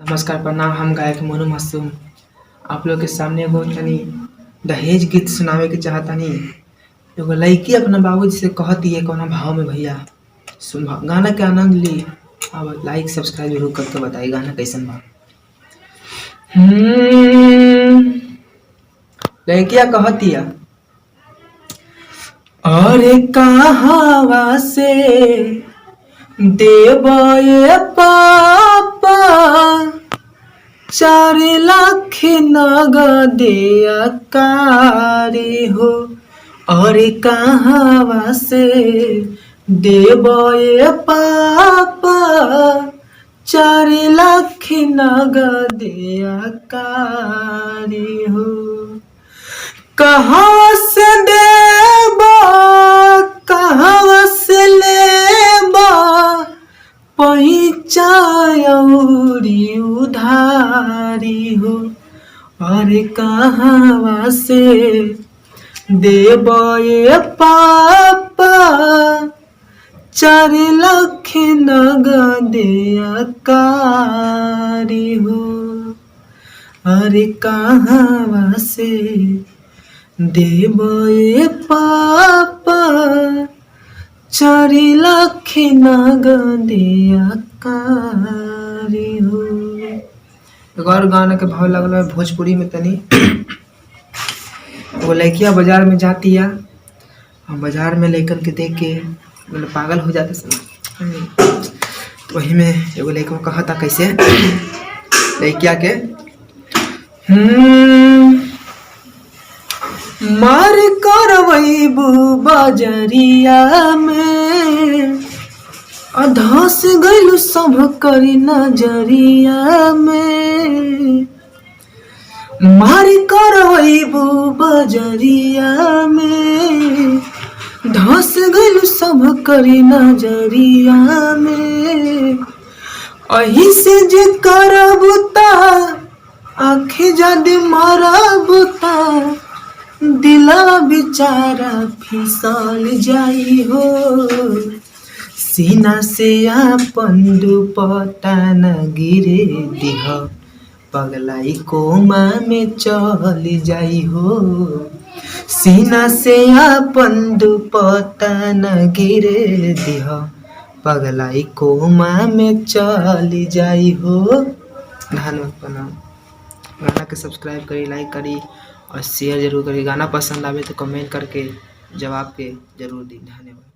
नमस्कार प्रणाम। हम गायक मोनू मासूम आप लोग के सामने एगो तनी दहेज गीत सुनावे के चाहतानी। एगो लड़की अपना बाबूजी से कहती है कौना भाव में, भैया सुन गाना के आनंद ली। अब लाइक सब्सक्राइब जरूर करके बताइए गाना कैसन बा। लड़किया कहती है, अरे कहावा से देवये पापा 4 लाख नगदिया कारी हो। और कहावा से देवये पापा 4 लाख नगदिया कारी हो। कहाँ से देबा कहाँ से लेबा पैचाउरी उधारी हो। और कहाँ से देबे पापा 4 लाख नगदिया कारी हो। अरे कहाँ से देबे पापा 4 लाख नगदिया कारी हो। एक और गाना के भाव लगल है भोजपुरी में तनी। वो लड़किया बाजार में जाती है और बाजार में लेकर के देख के मतलब पागल हो जाते सब। तो वही में एगो लड़का कहता कैसे लड़किया के, मार करवैबू बजरिया में धस गइलू सब करी नजरिया में। मार करवैबू बजरिया में धस गइलू सब करी नजरिया में। अही से जे करबुता आँखें जदि मरबुता दिला बेचारा फिसल जाई हो। सीना से आपन दुपट्टा न गिरे दिह पगलाई कोमा में चल जाई हो। सीना से आपन दुपट्टा न गिरे दिह पगलाई कोमा में चल जाई हो। धन्यवाद प्रणाम। गाना के सब्सक्राइब करी, लाइक करी और शेयर जरूर करी। गाना पसंद आवे तो कमेंट करके जवाब के जरूर दी। धन्यवाद।